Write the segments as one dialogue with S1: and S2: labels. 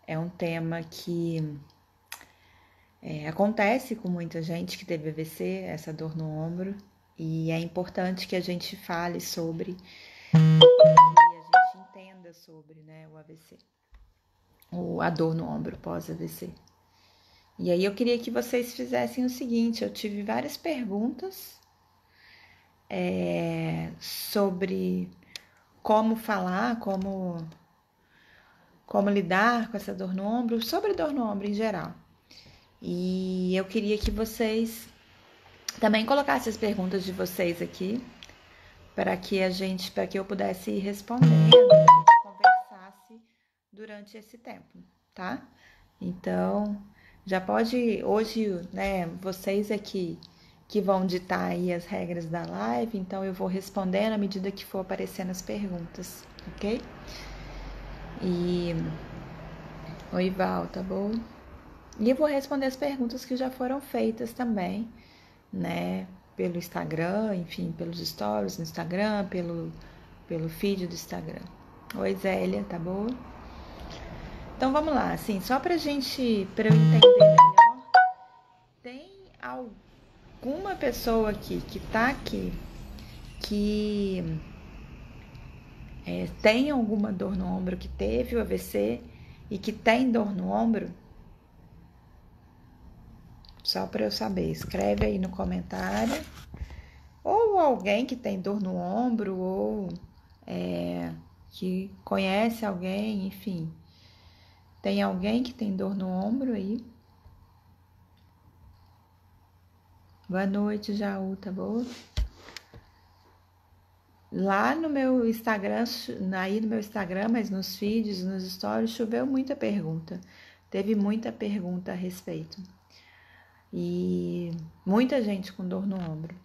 S1: É um tema que acontece com muita gente que teve AVC, essa dor no ombro, e é importante que a gente fale sobre e a gente entenda sobre, né, o AVC, a dor no ombro pós-AVC. E aí eu queria que vocês fizessem o seguinte: eu tive várias perguntas sobre como falar, como lidar com essa dor no ombro, sobre dor no ombro em geral. E eu queria que vocês também colocassem as perguntas de vocês aqui, para que eu pudesse ir respondendo, a gente conversasse durante esse tempo, tá? Então, já pode, hoje, né, vocês aqui que vão ditar aí as regras da live, então eu vou respondendo à medida que for aparecendo as perguntas, ok? Oi, Val, tá bom? E eu vou responder as perguntas que já foram feitas também, né? Pelo Instagram, enfim, pelos stories no Instagram, pelo feed do Instagram. Oi, Zélia, tá bom? Então vamos lá, assim, só pra eu entender melhor, tem alguma pessoa aqui que tá aqui que tem alguma dor no ombro, que teve o AVC e que tem dor no ombro? Só para eu saber, escreve aí no comentário. Ou alguém que tem dor no ombro, ou que conhece alguém, enfim. Tem alguém que tem dor no ombro aí? Boa noite, Jaú, tá bom? Lá no meu Instagram, mas nos feeds, nos stories, choveu muita pergunta. Teve muita pergunta a respeito. E muita gente com dor no ombro.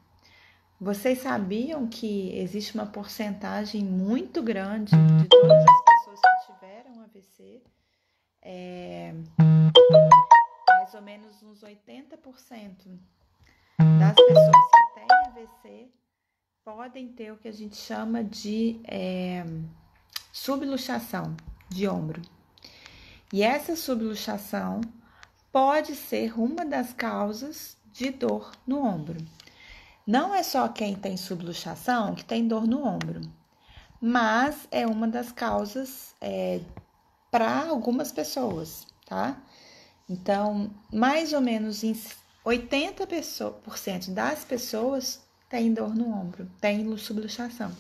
S1: Vocês sabiam que existe uma porcentagem muito grande de todas as pessoas que tiveram AVC? Mais ou menos uns 80% das pessoas que têm AVC podem ter o que a gente chama de subluxação de ombro. E essa subluxação pode ser uma das causas de dor no ombro. Não é só quem tem subluxação que tem dor no ombro, mas é uma das causas para algumas pessoas, tá? Então, mais ou menos 80% das pessoas têm dor no ombro, têm subluxação.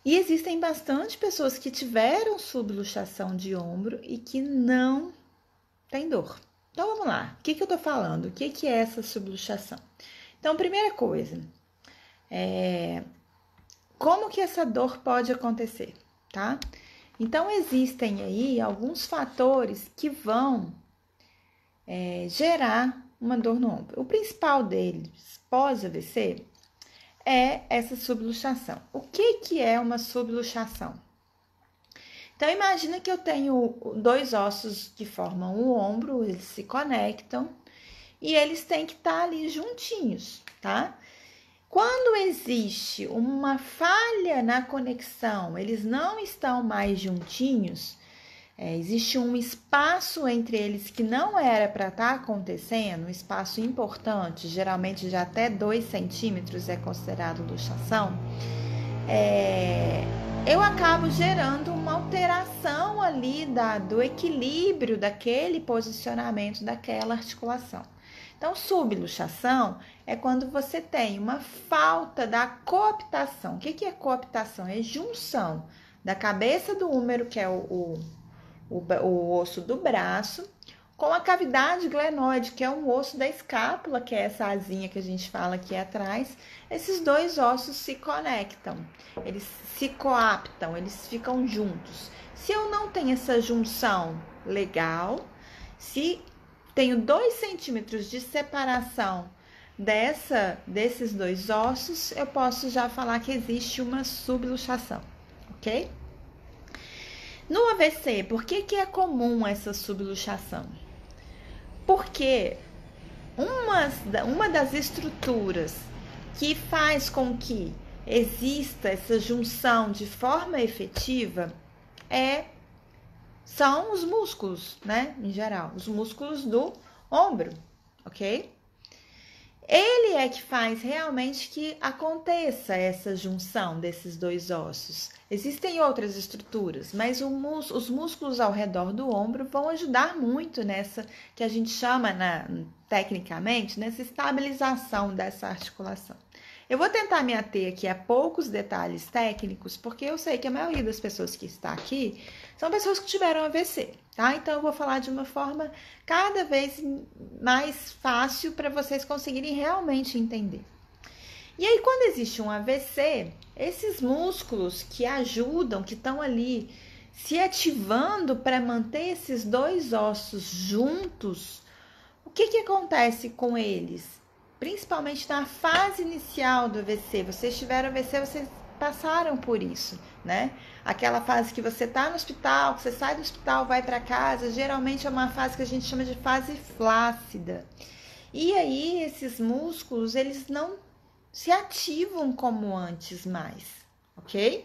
S1: E existem bastante pessoas que tiveram subluxação de ombro e que não têm dor. Então, vamos lá. O que eu tô falando? O que é essa subluxação? Então, primeira coisa, como que essa dor pode acontecer, tá? Então, existem aí alguns fatores que vão gerar uma dor no ombro. O principal deles, pós-AVC, é essa subluxação. O que é uma subluxação? Então, imagina que eu tenho dois ossos que formam o ombro, eles se conectam e eles têm que estar ali juntinhos, tá? Quando existe uma falha na conexão, eles não estão mais juntinhos, existe um espaço entre eles que não era para estar acontecendo, um espaço importante, geralmente de até 2 centímetros é considerado luxação, eu acabo gerando uma alteração ali do equilíbrio daquele posicionamento daquela articulação. Então, subluxação é quando você tem uma falta da coaptação. O que é coaptação? É junção da cabeça do húmero, que é o osso do braço, com a cavidade glenoide, que é um osso da escápula, que é essa asinha que a gente fala aqui atrás. Esses dois ossos se conectam, eles se coaptam, eles ficam juntos. Se eu não tenho essa junção legal, se tenho 2 centímetros de separação desses dois ossos, eu posso já falar que existe uma subluxação, ok? No AVC, por que é comum essa subluxação? Porque uma das estruturas que faz com que exista essa junção de forma efetiva é são os músculos, né? Em geral, os músculos do ombro, ok? Ele é que faz realmente que aconteça essa junção desses dois ossos. Existem outras estruturas, mas os músculos ao redor do ombro vão ajudar muito nessa, que a gente chama tecnicamente, nessa estabilização dessa articulação. Eu vou tentar me ater aqui a poucos detalhes técnicos, porque eu sei que a maioria das pessoas que está aqui são pessoas que tiveram AVC, tá? Então, eu vou falar de uma forma cada vez mais fácil para vocês conseguirem realmente entender. E aí, quando existe um AVC, esses músculos que ajudam, que estão ali se ativando para manter esses dois ossos juntos, o que acontece com eles? Principalmente na fase inicial do AVC. Vocês tiveram AVC, vocês passaram por isso, né? Aquela fase que você tá no hospital, que você sai do hospital, vai para casa, geralmente é uma fase que a gente chama de fase flácida. E aí, esses músculos, eles não se ativam como antes mais, ok?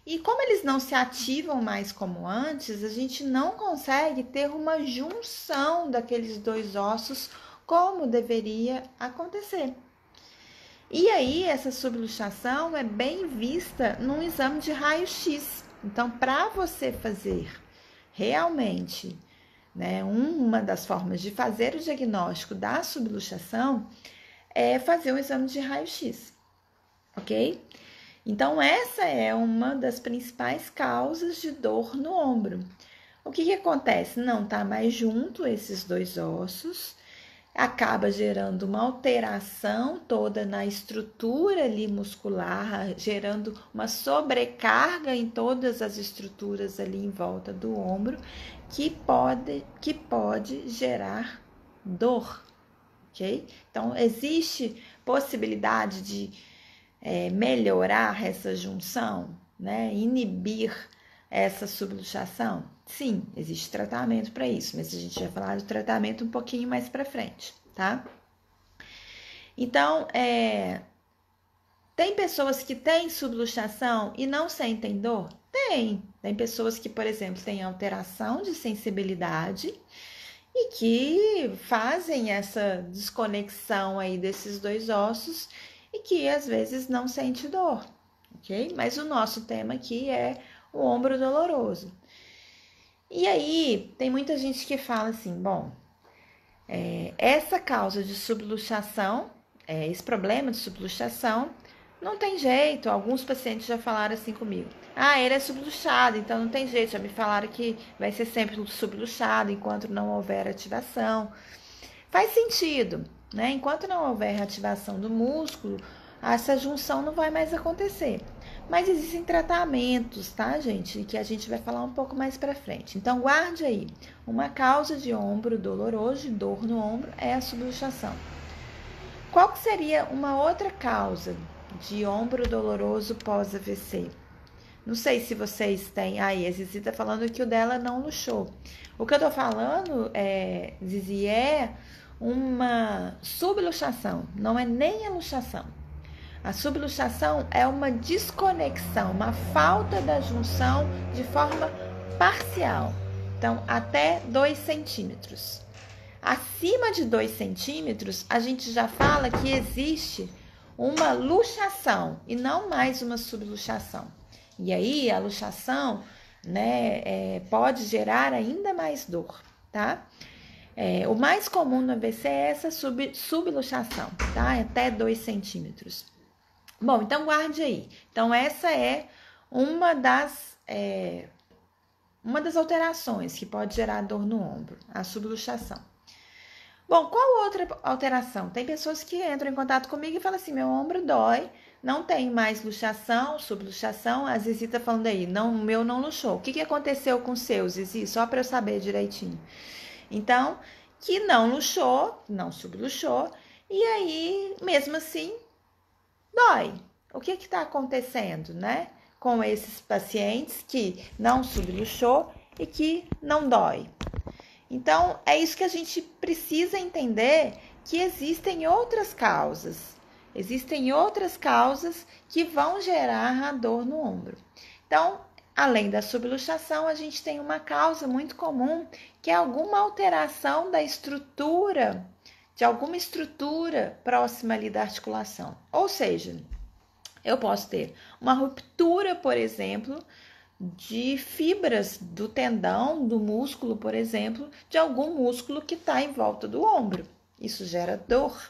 S1: E como eles não se ativam mais como antes, a gente não consegue ter uma junção daqueles dois ossos como deveria acontecer. E aí, essa subluxação é bem vista num exame de raio-x. Então, para você fazer realmente, né, uma das formas de fazer o diagnóstico da subluxação é fazer um exame de raio-x, ok? Então, essa é uma das principais causas de dor no ombro. O que acontece? Não tá mais junto esses dois ossos, acaba gerando uma alteração toda na estrutura ali muscular, gerando uma sobrecarga em todas as estruturas ali em volta do ombro, que pode gerar dor, ok? Então, existe possibilidade de melhorar essa junção, né? Inibir essa subluxação? Sim, existe tratamento para isso, mas a gente vai falar do tratamento um pouquinho mais para frente, tá? Então, tem pessoas que têm subluxação e não sentem dor? Tem pessoas que, por exemplo, têm alteração de sensibilidade e que fazem essa desconexão aí desses dois ossos e que às vezes não sente dor, ok? Mas o nosso tema aqui é o ombro doloroso. E aí, tem muita gente que fala assim, bom, essa causa de subluxação, esse problema de subluxação, não tem jeito. Alguns pacientes já falaram assim comigo, ele é subluxado, então não tem jeito, já me falaram que vai ser sempre subluxado enquanto não houver ativação. Faz sentido, né? Enquanto não houver ativação do músculo, essa junção não vai mais acontecer. Mas existem tratamentos, tá, gente? Que a gente vai falar um pouco mais pra frente. Então, guarde aí. Uma causa de ombro doloroso, de dor no ombro, é a subluxação. Qual que seria uma outra causa de ombro doloroso pós-AVC? Não sei se vocês têm... a Zizi tá falando que o dela não luxou. O que eu tô falando, Zizi, é uma subluxação. Não é nem a luxação. A subluxação é uma desconexão, uma falta da junção de forma parcial. Então, até 2 centímetros. Acima de 2 centímetros, a gente já fala que existe uma luxação e não mais uma subluxação. E aí, a luxação, né, pode gerar ainda mais dor, tá? O mais comum no AVC é essa subluxação, tá? Até 2 centímetros. Bom, então guarde aí. Então, essa é uma das alterações que pode gerar dor no ombro, a subluxação. Bom, qual outra alteração? Tem pessoas que entram em contato comigo e falam assim, meu ombro dói, não tem mais luxação, subluxação. A Zizi tá falando aí, não, o meu não luxou. O que aconteceu com o seu, Zizi? Só para eu saber direitinho. Então, que não luxou, não subluxou, e aí, mesmo assim, dói. O que está acontecendo, né? Com esses pacientes que não subluxou e que não dói. Então, é isso que a gente precisa entender, que existem outras causas. Existem outras causas que vão gerar a dor no ombro. Então, Além da subluxação, a gente tem uma causa muito comum, que é alguma alteração da estrutura, de alguma estrutura próxima ali da articulação. Ou seja, eu posso ter uma ruptura, por exemplo, de fibras do tendão, do músculo, por exemplo, de algum músculo que está em volta do ombro. Isso gera dor,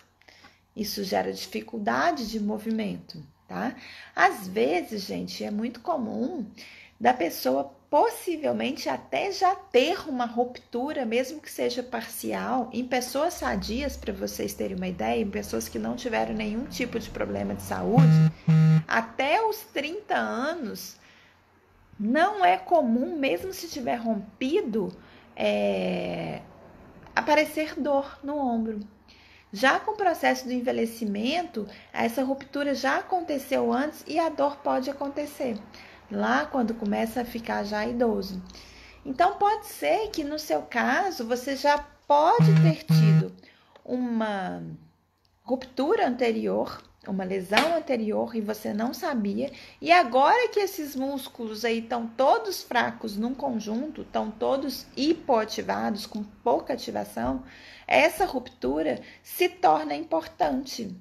S1: isso gera dificuldade de movimento, tá? Às vezes, gente, é muito comum da pessoa possivelmente até já ter uma ruptura, mesmo que seja parcial, em pessoas sadias, para vocês terem uma ideia, em pessoas que não tiveram nenhum tipo de problema de saúde, até os 30 anos, não é comum, mesmo se tiver rompido, aparecer dor no ombro. Já com o processo do envelhecimento, essa ruptura já aconteceu antes e a dor pode acontecer lá quando começa a ficar já idoso. Então, pode ser que no seu caso, você já pode ter tido uma ruptura anterior, uma lesão anterior e você não sabia, e agora que esses músculos aí estão todos fracos num conjunto, estão todos hipoativados, com pouca ativação, essa ruptura se torna importante.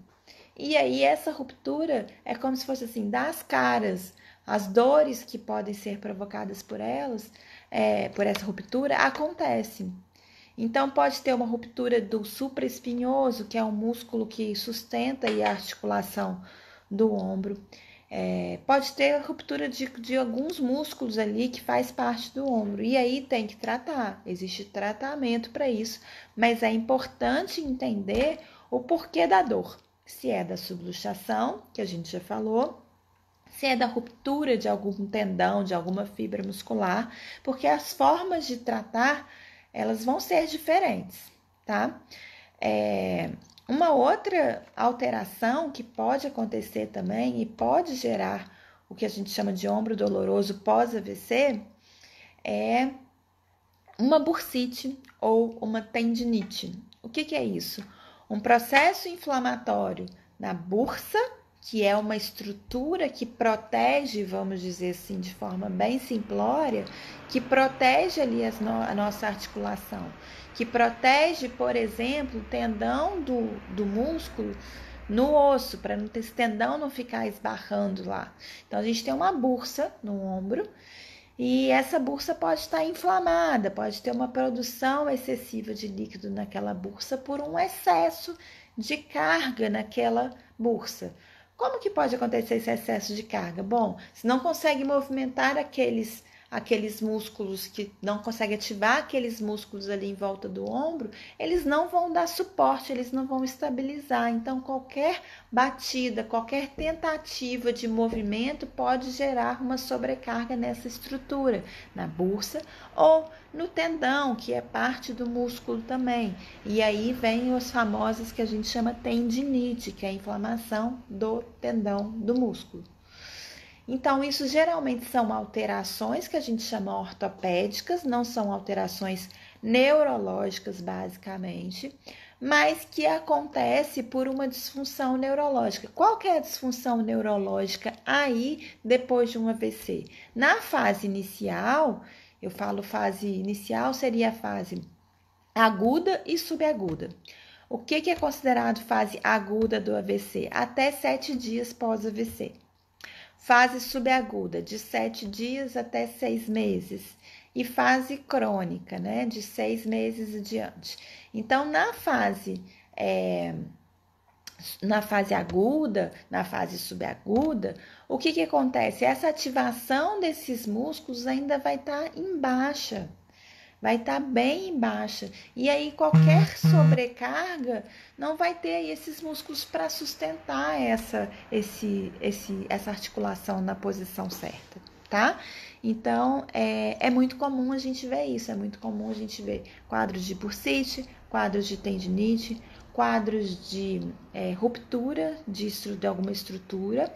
S1: E aí essa ruptura é como se fosse assim, das caras, as dores que podem ser provocadas por elas, por essa ruptura, acontecem. Então, pode ter uma ruptura do supraespinhoso, que é um músculo que sustenta a articulação do ombro. Pode ter ruptura de alguns músculos ali que faz parte do ombro. E aí tem que tratar, existe tratamento para isso. Mas é importante entender o porquê da dor. Se é da subluxação, que a gente já falou, se é da ruptura de algum tendão, de alguma fibra muscular, porque as formas de tratar, elas vão ser diferentes, tá? Uma outra alteração que pode acontecer também e pode gerar o que a gente chama de ombro doloroso pós-AVC é uma bursite ou uma tendinite. O que é isso? Um processo inflamatório na bursa, que é uma estrutura que protege, vamos dizer assim, de forma bem simplória, que protege ali a nossa articulação, que protege, por exemplo, o tendão do músculo no osso, para esse tendão não ficar esbarrando lá. Então, a gente tem uma bursa no ombro, e essa bursa pode estar inflamada, pode ter uma produção excessiva de líquido naquela bursa por um excesso de carga naquela bursa. Como que pode acontecer esse excesso de carga? Bom, se não consegue movimentar aqueles músculos, que não consegue ativar aqueles músculos ali em volta do ombro, eles não vão dar suporte, eles não vão estabilizar. Então, qualquer batida, qualquer tentativa de movimento pode gerar uma sobrecarga nessa estrutura, na bursa ou no tendão, que é parte do músculo também. E aí vem os famosos que a gente chama tendinite, que é a inflamação do tendão do músculo. Então, isso geralmente são alterações que a gente chama ortopédicas, não são alterações neurológicas, basicamente, mas que acontece por uma disfunção neurológica. Qual que é a disfunção neurológica aí depois de um AVC? Na fase inicial, eu falo fase inicial, seria a fase aguda e subaguda. O que é considerado fase aguda do AVC? Até 7 dias pós-AVC. Fase subaguda, de 7 dias até 6 meses. E fase crônica, né, de 6 meses e diante. Então, na fase aguda, na fase subaguda, o que acontece? Essa ativação desses músculos ainda vai estar em baixa. Vai estar bem em baixa. E aí, qualquer sobrecarga não vai ter aí esses músculos para sustentar essa articulação na posição certa, tá? Então, é muito comum a gente ver isso. É muito comum a gente ver quadros de bursite, quadros de tendinite, quadros de ruptura de alguma estrutura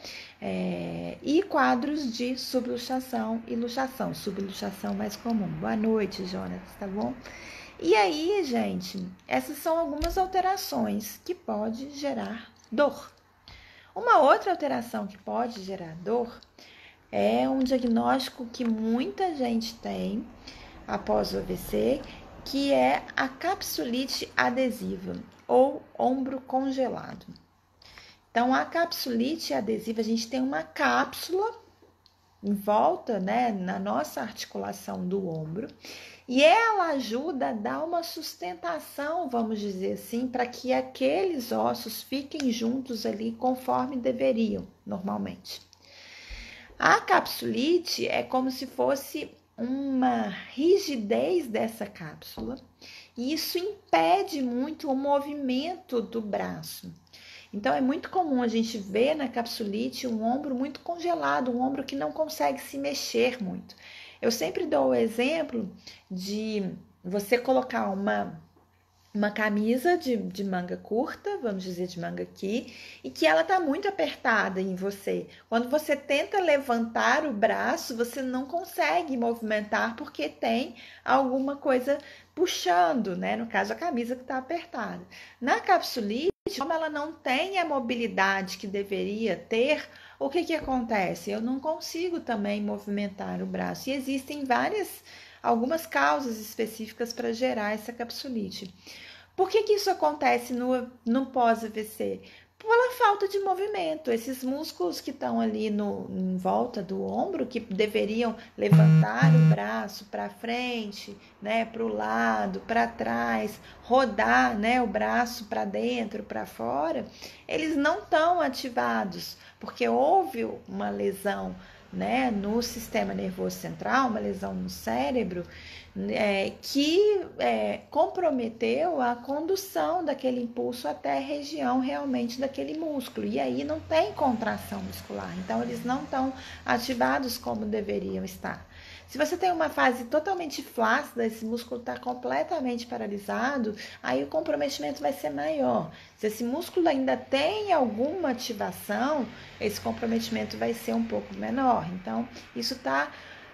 S1: e quadros de subluxação e luxação. Subluxação mais comum. Boa noite, Jonas, tá bom? E aí, gente, essas são algumas alterações que pode gerar dor. Uma outra alteração que pode gerar dor É um diagnóstico que muita gente tem após o AVC, que é a capsulite adesiva ou ombro congelado. Então, a capsulite adesiva, a gente tem uma cápsula em volta, né, na nossa articulação do ombro, e ela ajuda a dar uma sustentação, vamos dizer assim, para que aqueles ossos fiquem juntos ali conforme deveriam, normalmente. A capsulite é como se fosse uma rigidez dessa cápsula, e isso impede muito o movimento do braço. Então, é muito comum a gente ver na capsulite um ombro muito congelado, um ombro que não consegue se mexer muito. Eu sempre dou o exemplo de você colocar uma camisa de manga curta, vamos dizer de manga aqui, e que ela tá muito apertada em você. Quando você tenta levantar o braço, você não consegue movimentar porque tem alguma coisa puxando, né? No caso, a camisa que tá apertada. Na capsulite, como ela não tem a mobilidade que deveria ter, o que acontece? Eu não consigo também movimentar o braço. E existem algumas causas específicas para gerar essa capsulite. Por que isso acontece no pós-AVC? Pela falta de movimento. Esses músculos que estão ali em volta do ombro, que deveriam levantar o braço para frente, né, para o lado, para trás, rodar, né, o braço para dentro, para fora, eles não estão ativados, porque houve uma lesão, né, no sistema nervoso central, uma lesão no cérebro, que comprometeu a condução daquele impulso até a região realmente daquele músculo. E aí não tem contração muscular, então eles não estão ativados como deveriam estar. Se você tem uma fase totalmente flácida, esse músculo está completamente paralisado, aí o comprometimento vai ser maior. Se esse músculo ainda tem alguma ativação, esse comprometimento vai ser um pouco menor. Então, isso está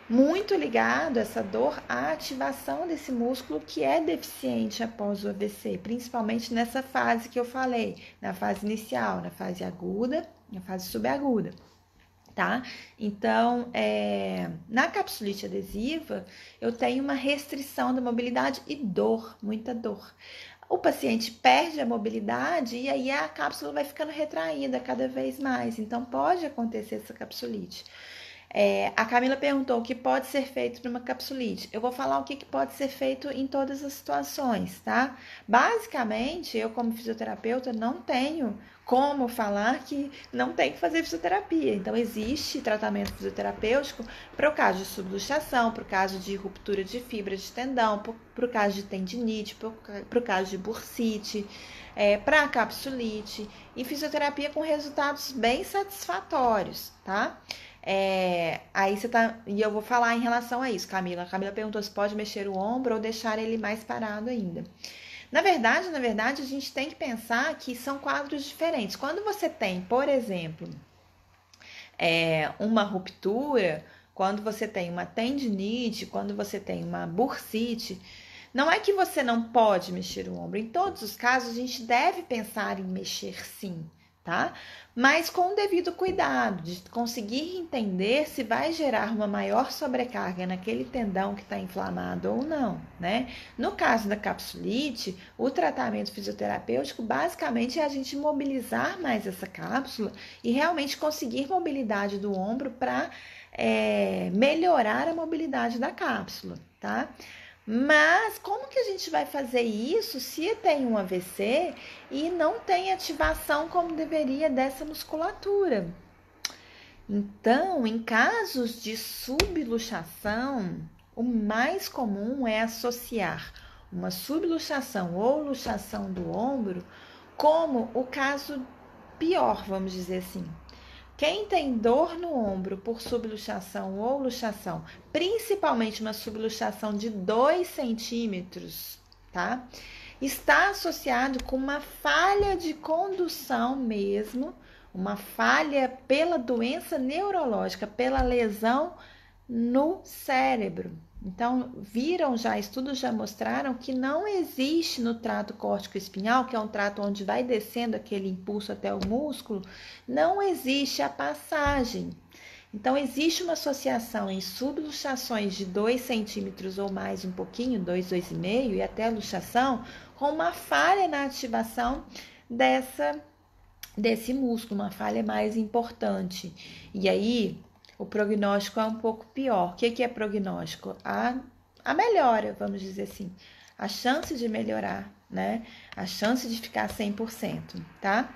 S1: muito ligado, essa dor, à ativação desse músculo que é deficiente após o AVC, principalmente nessa fase que eu falei, na fase inicial, na fase aguda, na fase subaguda. Tá? Então, na capsulite adesiva, eu tenho uma restrição da mobilidade e dor, muita dor. O paciente perde a mobilidade e aí a cápsula vai ficando retraída cada vez mais. Então, pode acontecer essa capsulite. A Camila perguntou o que pode ser feito numa capsulite. Eu vou falar o que pode ser feito em todas as situações, tá? Basicamente, eu como fisioterapeuta não tenho como falar que não tem que fazer fisioterapia. Então, existe tratamento fisioterapêutico para o caso de subluxação, para o caso de ruptura de fibra de tendão, para o caso de tendinite, para o caso de bursite, para a capsulite, e fisioterapia com resultados bem satisfatórios, tá? Aí você tá. E eu vou falar em relação a isso, Camila. A Camila perguntou se pode mexer o ombro ou deixar ele mais parado ainda. Na verdade, a gente tem que pensar que são quadros diferentes. Quando você tem, por exemplo, uma ruptura, quando você tem uma tendinite, quando você tem uma bursite, não é que você não pode mexer o ombro. Em todos os casos, a gente deve pensar em mexer sim, tá? Mas com o devido cuidado, de conseguir entender se vai gerar uma maior sobrecarga naquele tendão que está inflamado ou não, né? No caso da capsulite, o tratamento fisioterapêutico basicamente é a gente mobilizar mais essa cápsula e realmente conseguir mobilidade do ombro para melhorar a mobilidade da cápsula, tá? Mas como que a gente vai fazer isso se tem um AVC e não tem ativação como deveria dessa musculatura? Então, em casos de subluxação, o mais comum é associar uma subluxação ou luxação do ombro como o caso pior, vamos dizer assim. Quem tem dor no ombro por subluxação ou luxação, principalmente uma subluxação de 2 centímetros, tá? Está associado com uma falha de condução mesmo, uma falha pela doença neurológica, pela lesão no cérebro. Então, estudos já mostraram que não existe no trato córtico-espinhal, que é um trato onde vai descendo aquele impulso até o músculo, não existe a passagem. Então, existe uma associação em subluxações de 2 centímetros ou mais um pouquinho, 2, 2,5 e até a luxação, com uma falha na ativação desse músculo, uma falha mais importante. E aí, o prognóstico é um pouco pior. O que é prognóstico? A melhora, vamos dizer assim. A chance de melhorar, né? A chance de ficar 100%, tá?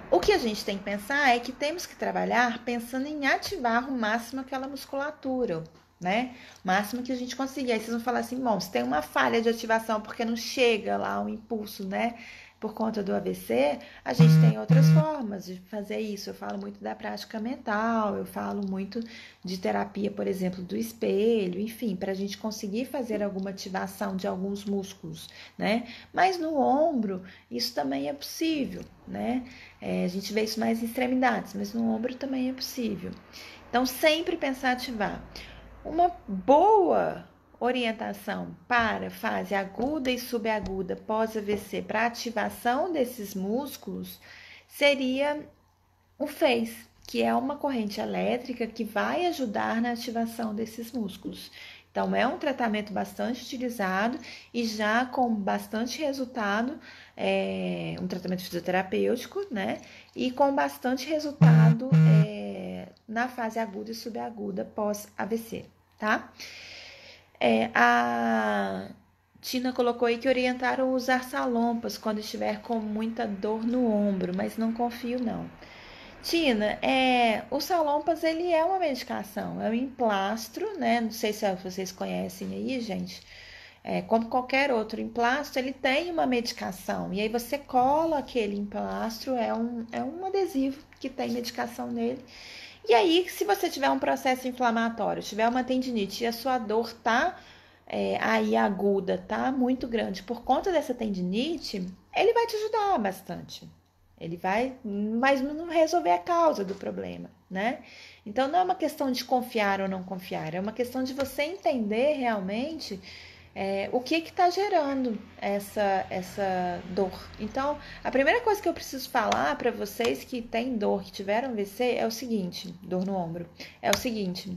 S1: O que a gente tem que pensar é que temos que trabalhar pensando em ativar o máximo aquela musculatura, né? O máximo que a gente conseguir. Aí vocês vão falar assim, bom, se tem uma falha de ativação porque não chega lá o impulso, né? Por conta do AVC, a gente tem outras formas de fazer isso. Eu falo muito da prática mental, eu falo muito de terapia, por exemplo, do espelho, enfim, para a gente conseguir fazer alguma ativação de alguns músculos, né? Mas no ombro, isso também é possível, né? A gente vê isso mais em extremidades, mas no ombro também é possível. Então, sempre pensar ativar. Uma boa orientação para fase aguda e subaguda pós-AVC para ativação desses músculos seria o FACE, que é uma corrente elétrica que vai ajudar na ativação desses músculos. Então, é um tratamento bastante utilizado e já com bastante resultado, um tratamento fisioterapêutico, né? E com bastante resultado na fase aguda e subaguda pós-AVC, tá? A Tina colocou aí que orientaram usar salompas quando estiver com muita dor no ombro, mas não confio não. Tina, o salompas ele é uma medicação, é um emplastro, né? Não sei se vocês conhecem aí, gente. Como qualquer outro emplastro, ele tem uma medicação. E aí você cola aquele emplastro, é um adesivo que tem medicação nele. E aí, se você tiver um processo inflamatório, tiver uma tendinite e a sua dor tá aí aguda, tá muito grande por conta dessa tendinite, ele vai te ajudar bastante. Ele vai, mas não resolver a causa do problema, né? Então, não é uma questão de confiar ou não confiar, é uma questão de você entender realmente o que está gerando essa dor. Então, a primeira coisa que eu preciso falar para vocês que têm dor, que tiveram AVC, é o seguinte, dor no ombro, é o seguinte,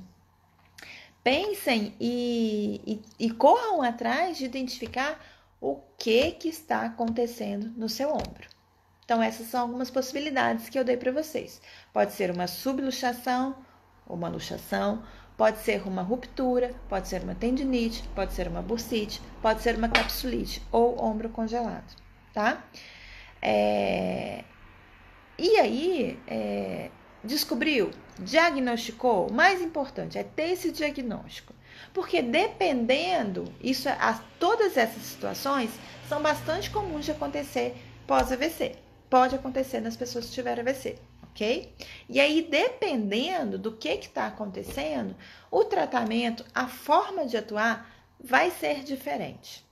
S1: pensem e corram atrás de identificar o que está acontecendo no seu ombro. Então, essas são algumas possibilidades que eu dei para vocês. Pode ser uma subluxação, ou uma luxação, pode ser uma ruptura, pode ser uma tendinite, pode ser uma bursite, pode ser uma capsulite ou ombro congelado, tá? E aí, descobriu, diagnosticou, o mais importante é ter esse diagnóstico. Porque dependendo, todas essas situações são bastante comuns de acontecer pós-AVC. Pode acontecer nas pessoas que tiveram AVC, ok? E aí, dependendo do que está acontecendo, o tratamento, a forma de atuar vai ser diferente.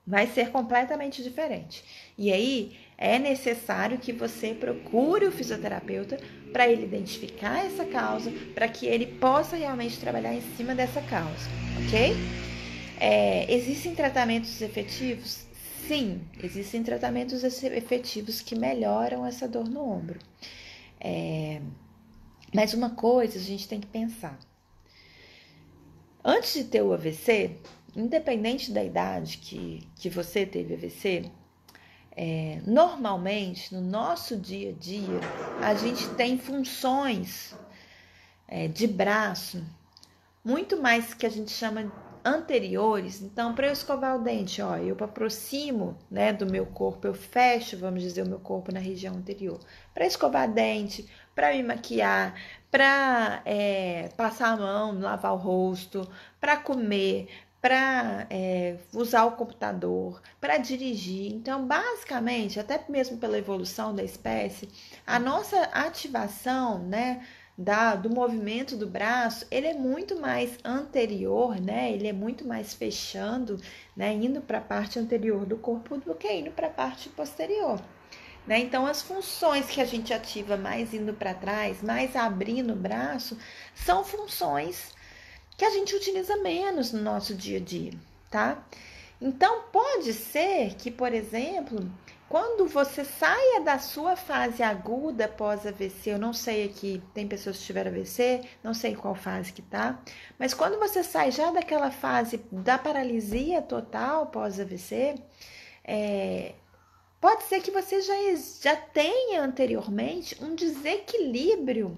S1: Vai ser completamente diferente. E aí, é necessário que você procure o fisioterapeuta para ele identificar essa causa, para que ele possa realmente trabalhar em cima dessa causa, ok? Existem tratamentos efetivos? Sim, existem tratamentos efetivos que melhoram essa dor no ombro. Mas uma coisa a gente tem que pensar. Antes de ter o AVC, independente da idade que você teve AVC, normalmente, no nosso dia a dia, a gente tem funções de braço muito mais que a gente chama anteriores. Então, para eu escovar o dente, eu aproximo, né, do meu corpo, eu fecho, vamos dizer, o meu corpo na região anterior. Para escovar dente, para me maquiar, para passar a mão, lavar o rosto, para comer, para usar o computador, para dirigir. Então, basicamente, até mesmo pela evolução da espécie, a nossa ativação, né, do movimento do braço, ele é muito mais anterior, né? Ele é muito mais fechando, né? Indo para a parte anterior do corpo do que indo para a parte posterior, né? Então, as funções que a gente ativa mais indo para trás, mais abrindo o braço, são funções que a gente utiliza menos no nosso dia a dia, tá? Então, pode ser que, por exemplo, quando você saia da sua fase aguda pós-AVC, eu não sei aqui, tem pessoas que tiveram AVC, não sei em qual fase que tá, mas quando você sai já daquela fase da paralisia total pós-AVC, pode ser que você já tenha anteriormente um desequilíbrio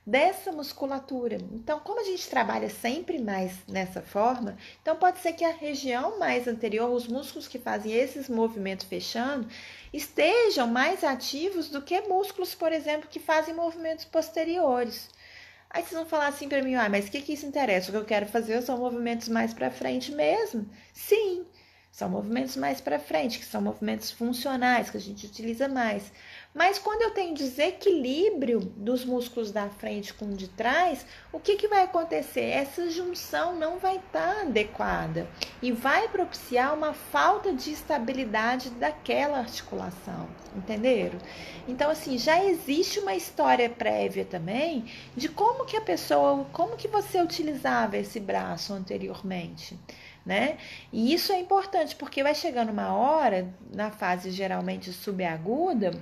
S1: dessa musculatura. Então, como a gente trabalha sempre mais nessa forma, então pode ser que a região mais anterior, os músculos que fazem esses movimentos fechando, estejam mais ativos do que músculos, por exemplo, que fazem movimentos posteriores. Aí vocês vão falar assim para mim, mas o que isso interessa? O que eu quero fazer são movimentos mais para frente mesmo? Sim, são movimentos mais para frente, que são movimentos funcionais, que a gente utiliza mais. Mas quando eu tenho desequilíbrio dos músculos da frente com o de trás, o que vai acontecer? Essa junção não vai estar adequada e vai propiciar uma falta de estabilidade daquela articulação, entenderam? Então, assim, já existe uma história prévia também de como que como que você utilizava esse braço anteriormente, né? E isso é importante porque vai chegando uma hora, na fase geralmente subaguda,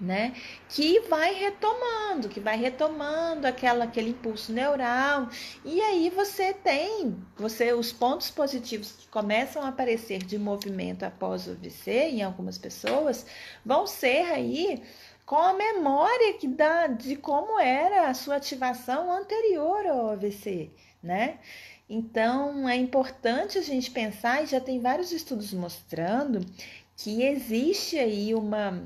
S1: né, que vai retomando aquele impulso neural, e aí os pontos positivos que começam a aparecer de movimento após o AVC em algumas pessoas vão ser aí com a memória de como era a sua ativação anterior ao AVC, né? Então é importante a gente pensar, e já tem vários estudos mostrando que existe aí uma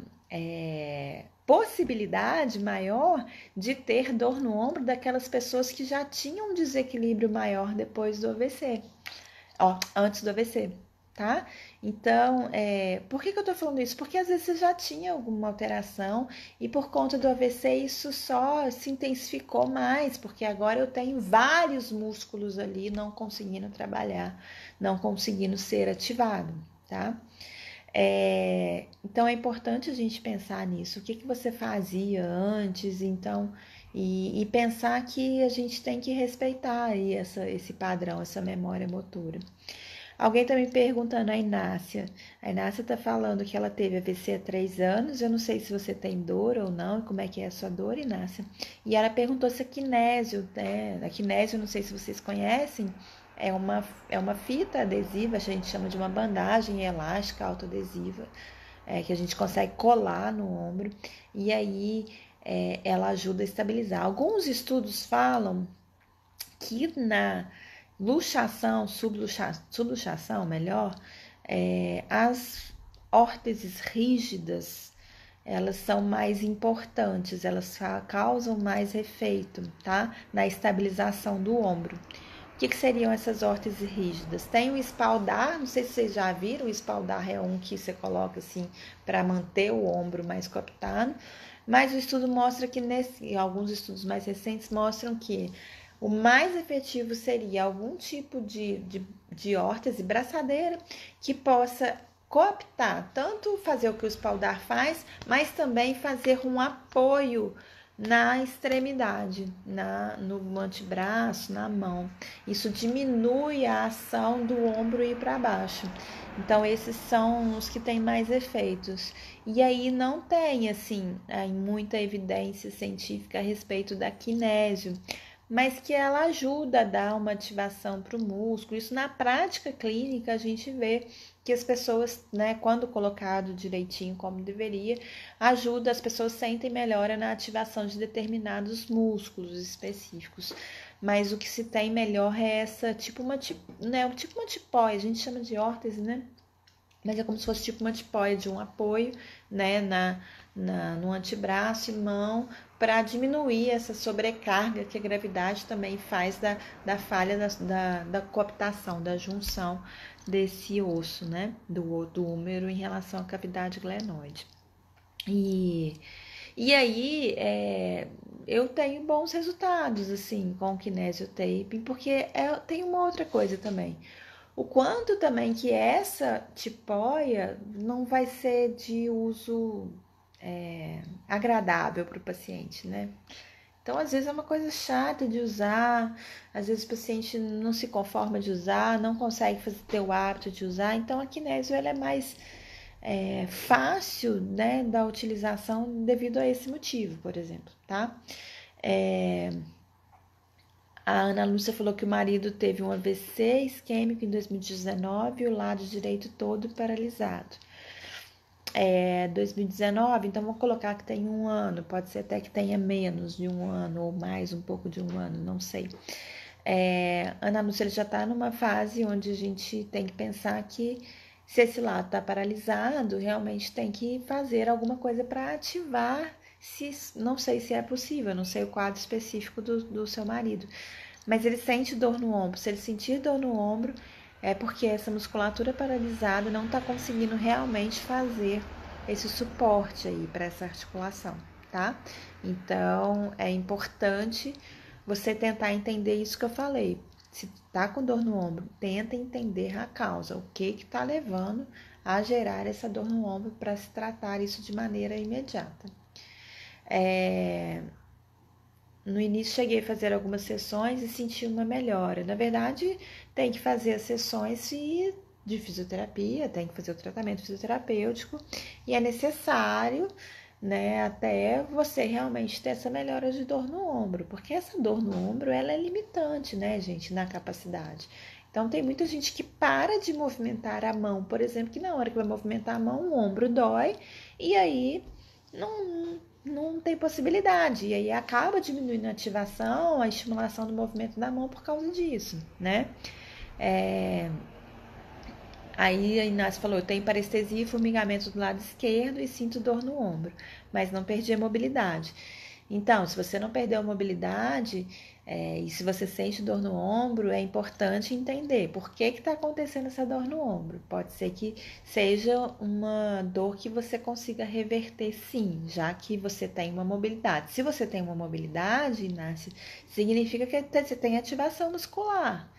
S1: possibilidade maior de ter dor no ombro daquelas pessoas que já tinham um desequilíbrio maior depois do AVC, antes do AVC, tá? Então, por que eu tô falando isso? Porque às vezes você já tinha alguma alteração e por conta do AVC isso só se intensificou mais, porque agora eu tenho vários músculos ali não conseguindo trabalhar, não conseguindo ser ativado, tá? Então é importante a gente pensar nisso, o que você fazia antes, então, e pensar que a gente tem que respeitar aí esse padrão, essa memória motora. Alguém está me perguntando, a Inácia está falando que ela teve AVC há 3 anos, eu não sei se você tem dor ou não, como é que é a sua dor, Inácia, e ela perguntou se a kinésio, né? A kinésio, não sei se vocês conhecem, é uma fita adesiva, a gente chama de uma bandagem elástica autoadesiva, que a gente consegue colar no ombro, e aí ela ajuda a estabilizar. Alguns estudos falam que na luxação, subluxação, melhor, as órteses rígidas, elas são mais importantes, elas causam mais efeito, tá? Na estabilização do ombro. O que seriam essas órteses rígidas? Tem o espaldar, não sei se vocês já viram, o espaldar é um que você coloca assim para manter o ombro mais coaptado, mas o estudo mostra que alguns estudos mais recentes mostram que o mais efetivo seria algum tipo de órtese, braçadeira, que possa coaptar, tanto fazer o que o espaldar faz, mas também fazer um apoio na extremidade, no antebraço, na mão. Isso diminui a ação do ombro ir para baixo. Então, esses são os que têm mais efeitos. E aí não tem, assim, muita evidência científica a respeito da kinésio, mas que ela ajuda a dar uma ativação para o músculo. Isso na prática clínica a gente vê que as pessoas, né, quando colocado direitinho como deveria, ajuda, as pessoas sentem melhora na ativação de determinados músculos específicos. Mas o que se tem melhor é essa, tipo uma tipóide, a gente chama de órtese, né? Mas é como se fosse tipo uma tipóide, um apoio, né, no antebraço e mão, para diminuir essa sobrecarga que a gravidade também faz da falha da coaptação, da junção desse osso, né, do húmero em relação à cavidade glenoide. E aí, eu tenho bons resultados, assim, com o kinesiotaping, porque tem uma outra coisa também. O quanto também que essa tipóia não vai ser de uso agradável para o paciente, né? Então, às vezes é uma coisa chata de usar, às vezes o paciente não se conforma de usar, não consegue ter o hábito de usar, então a kinésio ela é mais fácil, né, da utilização devido a esse motivo, por exemplo, tá? A Ana Lúcia falou que o marido teve um AVC isquêmico em 2019 e o lado direito todo paralisado. 2019, então vou colocar que tem 1 ano, pode ser até que tenha menos de 1 ano ou mais um pouco de 1 ano, não sei. Ana Lúcia ele já está numa fase onde a gente tem que pensar que se esse lado está paralisado, realmente tem que fazer alguma coisa para ativar, não sei se é possível, não sei o quadro específico do seu marido, mas ele sente dor no ombro. Se ele sentir dor no ombro, é porque essa musculatura paralisada não está conseguindo realmente fazer esse suporte aí para essa articulação, tá? Então, é importante você tentar entender isso que eu falei. Se tá com dor no ombro, tenta entender a causa, o que está levando a gerar essa dor no ombro para se tratar isso de maneira imediata. No início cheguei a fazer algumas sessões e senti uma melhora. Na verdade, tem que fazer as sessões de fisioterapia, tem que fazer o tratamento fisioterapêutico e é necessário, né, até você realmente ter essa melhora de dor no ombro, porque essa dor no ombro, ela é limitante, né, gente, na capacidade. Então, tem muita gente que para de movimentar a mão, por exemplo, que na hora que vai movimentar a mão, o ombro dói e aí não tem possibilidade. E aí acaba diminuindo a ativação, a estimulação do movimento da mão por causa disso, né? Aí a Inácio falou, eu tenho parestesia e formigamento do lado esquerdo e sinto dor no ombro, mas não perdi a mobilidade. Então, se você não perdeu a mobilidade e se você sente dor no ombro, é importante entender por que está acontecendo essa dor no ombro. Pode ser que seja uma dor que você consiga reverter sim, já que você tem uma mobilidade. Se você tem uma mobilidade, Inácio, significa que você tem ativação muscular,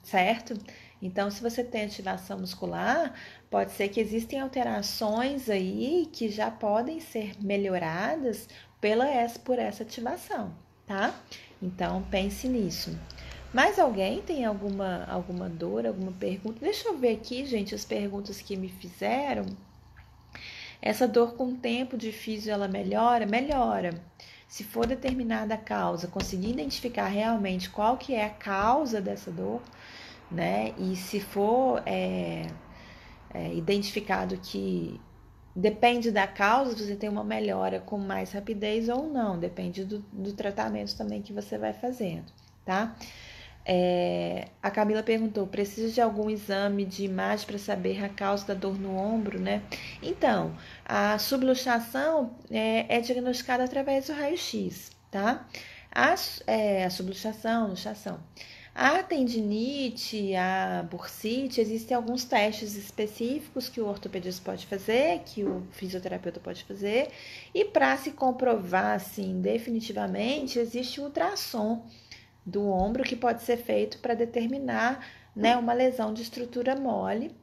S1: certo? Então, se você tem ativação muscular, pode ser que existem alterações aí que já podem ser melhoradas por essa ativação, tá? Então, pense nisso. Mais alguém tem alguma dor, alguma pergunta? Deixa eu ver aqui, gente, as perguntas que me fizeram. Essa dor com o tempo de físio, ela melhora? Melhora. Se for determinada a causa, conseguir identificar realmente qual que é a causa dessa dor, né? E se for identificado que depende da causa, você tem uma melhora com mais rapidez ou não, depende do tratamento também que você vai fazendo, tá? A Camila perguntou, precisa de algum exame de imagem para saber a causa da dor no ombro, né? Então, a subluxação é diagnosticada através do raio-x, tá? A subluxação, luxação. A tendinite, a bursite, existem alguns testes específicos que o ortopedista pode fazer, que o fisioterapeuta pode fazer, e para se comprovar, assim, definitivamente, existe o ultrassom do ombro que pode ser feito para determinar, né, uma lesão de estrutura mole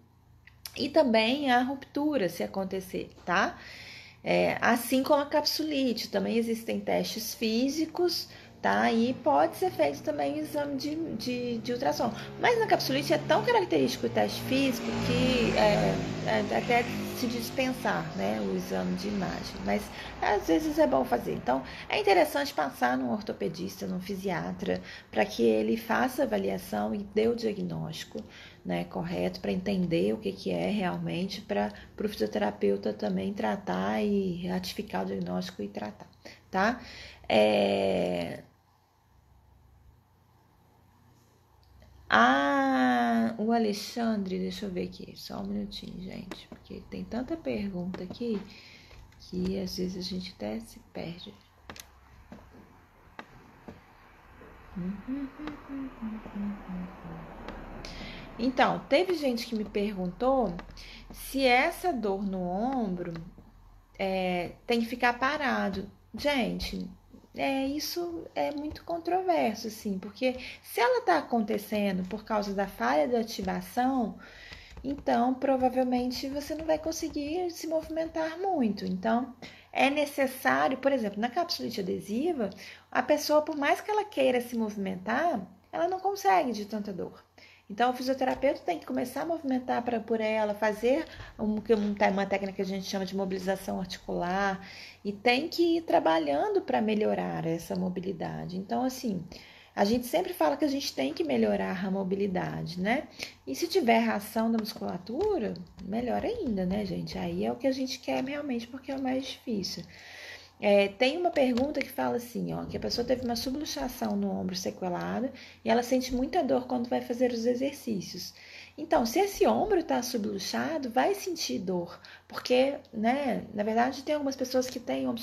S1: e também a ruptura, se acontecer, tá? Assim como a capsulite, também existem testes físicos, tá? E pode ser feito também o exame de ultrassom. Mas na capsulite é tão característico o teste físico que até se dispensar, né, o exame de imagem. Mas às vezes é bom fazer. Então é interessante passar num ortopedista, num fisiatra, para que ele faça a avaliação e dê o diagnóstico, né, correto, para entender o que é realmente, para o fisioterapeuta também tratar e ratificar o diagnóstico e tratar, tá? O Alexandre, deixa eu ver aqui, só um minutinho, gente, porque tem tanta pergunta aqui que às vezes a gente até se perde. Então, teve gente que me perguntou se essa dor no ombro tem que ficar parado. Gente, isso é muito controverso, assim, porque se ela está acontecendo por causa da falha da ativação, então provavelmente você não vai conseguir se movimentar muito. Então, é necessário, por exemplo, na capsulite adesiva, a pessoa, por mais que ela queira se movimentar, ela não consegue de tanta dor. Então, o fisioterapeuta tem que começar a movimentar por ela, fazer uma técnica que a gente chama de mobilização articular e tem que ir trabalhando para melhorar essa mobilidade. Então, assim, a gente sempre fala que a gente tem que melhorar a mobilidade, né? E se tiver reação da musculatura, melhor ainda, né, gente? Aí é o que a gente quer realmente, porque é o mais difícil. Tem uma pergunta que fala assim, ó, que a pessoa teve uma subluxação no ombro sequelado e ela sente muita dor quando vai fazer os exercícios. Então, se esse ombro está subluxado, vai sentir dor, porque, né, na verdade, tem algumas pessoas que têm ombro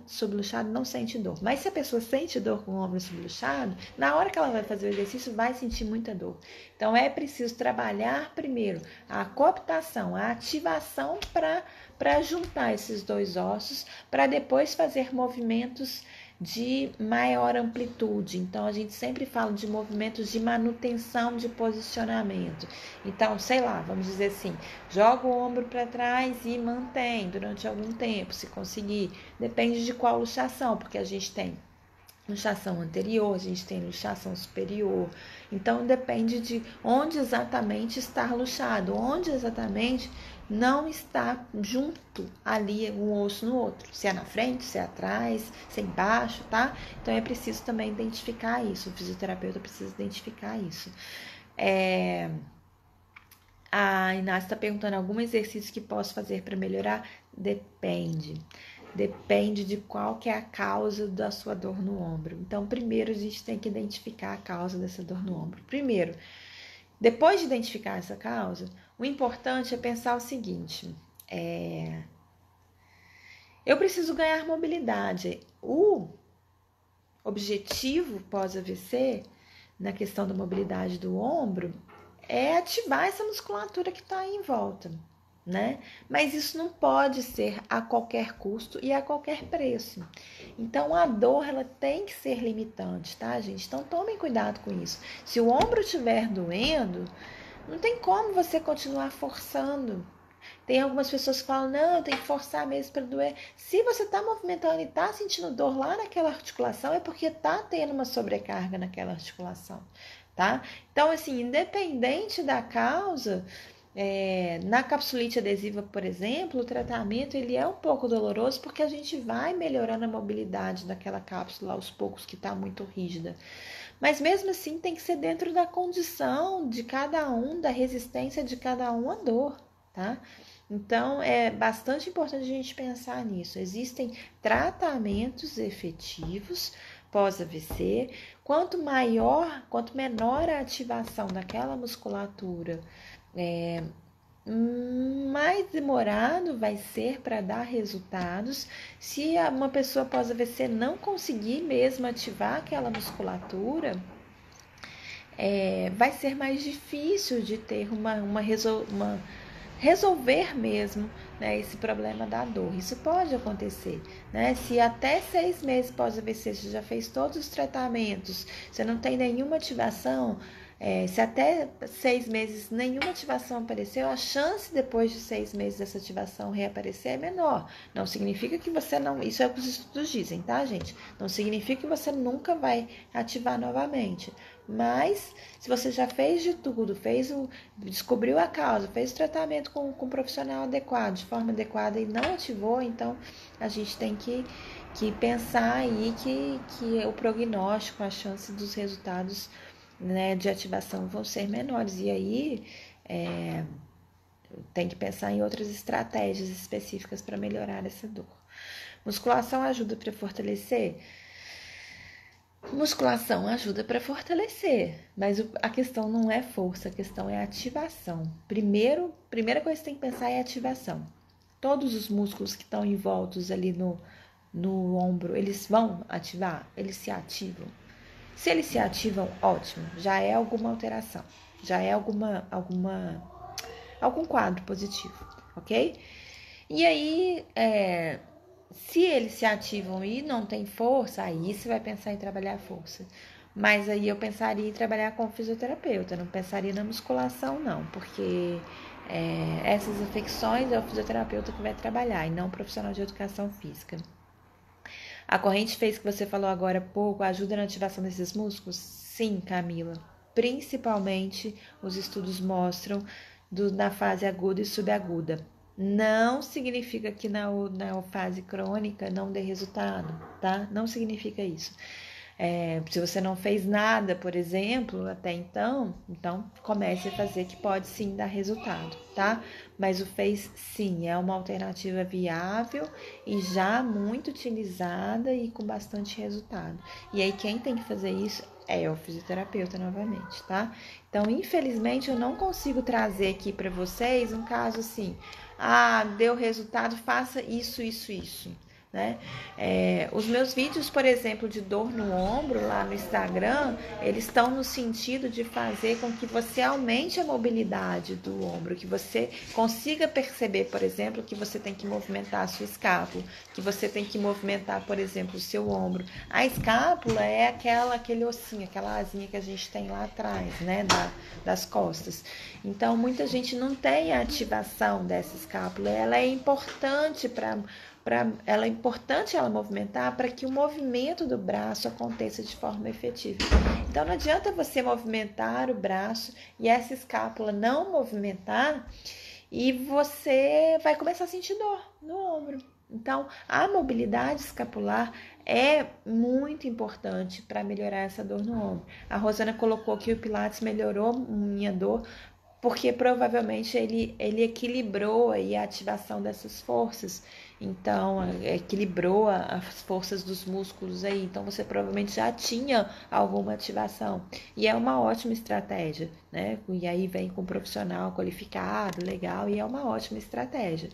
S1: subluxado e não sente dor. Mas se a pessoa sente dor com o ombro subluxado, na hora que ela vai fazer o exercício, vai sentir muita dor. Então, é preciso trabalhar primeiro a cooptação, a ativação para juntar esses dois ossos, para depois fazer movimentos de maior amplitude. Então, a gente sempre fala de movimentos de manutenção de posicionamento. Então, sei lá, vamos dizer assim, joga o ombro para trás e mantém durante algum tempo, se conseguir. Depende de qual luxação, porque a gente tem luxação anterior, a gente tem luxação superior. Então, depende de onde exatamente está luxado, onde exatamente não está junto ali um osso no outro, se é na frente, se é atrás, se é embaixo, tá? Então é preciso também identificar isso, o fisioterapeuta precisa identificar isso. A Inácia está perguntando algum exercício que posso fazer para melhorar? Depende de qual que é a causa da sua dor no ombro. Então, primeiro a gente tem que identificar a causa dessa dor no ombro. Primeiro, depois de identificar essa causa, o importante é pensar o seguinte, eu preciso ganhar mobilidade. O objetivo pós-AVC, na questão da mobilidade do ombro, é ativar essa musculatura que está aí em volta, né? Mas isso não pode ser a qualquer custo e a qualquer preço. Então, a dor, ela tem que ser limitante, tá, gente? Então, tomem cuidado com isso. Se o ombro estiver doendo, não tem como você continuar forçando. Tem algumas pessoas que falam, não, tem que forçar mesmo para doer. Se você está movimentando e está sentindo dor lá naquela articulação, é porque está tendo uma sobrecarga naquela articulação, tá? Então, assim, independente da causa, na capsulite adesiva, por exemplo, o tratamento ele é um pouco doloroso porque a gente vai melhorando a mobilidade daquela cápsula aos poucos que está muito rígida. Mas mesmo assim tem que ser dentro da condição de cada um, da resistência de cada um à dor, tá? Então, é bastante importante a gente pensar nisso. Existem tratamentos efetivos pós-AVC. Quanto menor a ativação daquela musculatura, mais demorado vai ser para dar resultados. Se uma pessoa pós-AVC não conseguir mesmo ativar aquela musculatura, vai ser mais difícil de ter resolver mesmo, né, esse problema da dor. Isso pode acontecer, né? Se até 6 meses pós-AVC você já fez todos os tratamentos, você não tem nenhuma ativação, se até 6 meses nenhuma ativação apareceu, a chance depois de 6 meses dessa ativação reaparecer é menor. Não significa que você não... Isso é o que os estudos dizem, tá, gente? Não significa que você nunca vai ativar novamente. Mas, se você já fez de tudo, descobriu a causa, fez o tratamento com um profissional adequado, de forma adequada e não ativou, então a gente tem que pensar aí que o prognóstico, a chance dos resultados, né, de ativação vão ser menores. E aí, tem que pensar em outras estratégias específicas para melhorar essa dor. Musculação ajuda para fortalecer? Musculação ajuda para fortalecer, mas a questão não é força, a questão é ativação. Primeira coisa que tem que pensar é ativação. Todos os músculos que estão envoltos ali no ombro, eles vão ativar? Eles se ativam? Se eles se ativam, ótimo, já é alguma alteração, já é algum quadro positivo, ok? E aí, se eles se ativam e não tem força, aí você vai pensar em trabalhar a força. Mas aí eu pensaria em trabalhar com o fisioterapeuta, não pensaria na musculação não, porque essas afecções é o fisioterapeuta que vai trabalhar e não o profissional de educação física. A corrente fez que você falou agora há pouco ajuda na ativação desses músculos? Sim, Camila, principalmente os estudos mostram na fase aguda e subaguda. Não significa que na fase crônica não dê resultado, tá? Não significa isso. Se você não fez nada, por exemplo, até então comece a fazer, que pode sim dar resultado, tá? Mas o fez sim, é uma alternativa viável e já muito utilizada e com bastante resultado. E aí quem tem que fazer isso é o fisioterapeuta novamente, tá? Então, infelizmente, eu não consigo trazer aqui para vocês um caso assim, deu resultado, faça isso, né? Os meus vídeos, por exemplo, de dor no ombro lá no Instagram, eles estão no sentido de fazer com que você aumente a mobilidade do ombro, que você consiga perceber, por exemplo, que você tem que movimentar a sua escápula, que você tem que movimentar, por exemplo, o seu ombro. A escápula é aquele ossinho, aquela asinha que a gente tem lá atrás, né, das costas. Então, muita gente não tem a ativação dessa escápula. Ela é importante ela movimentar para que o movimento do braço aconteça de forma efetiva. Então, não adianta você movimentar o braço e essa escápula não movimentar e você vai começar a sentir dor no ombro. Então, a mobilidade escapular é muito importante para melhorar essa dor no ombro. A Rosana colocou que o Pilates melhorou minha dor porque provavelmente ele equilibrou aí a ativação dessas forças. Então, equilibrou as forças dos músculos aí. Então, você provavelmente já tinha alguma ativação. E é uma ótima estratégia, né? E aí vem com um profissional qualificado, legal, e é uma ótima estratégia,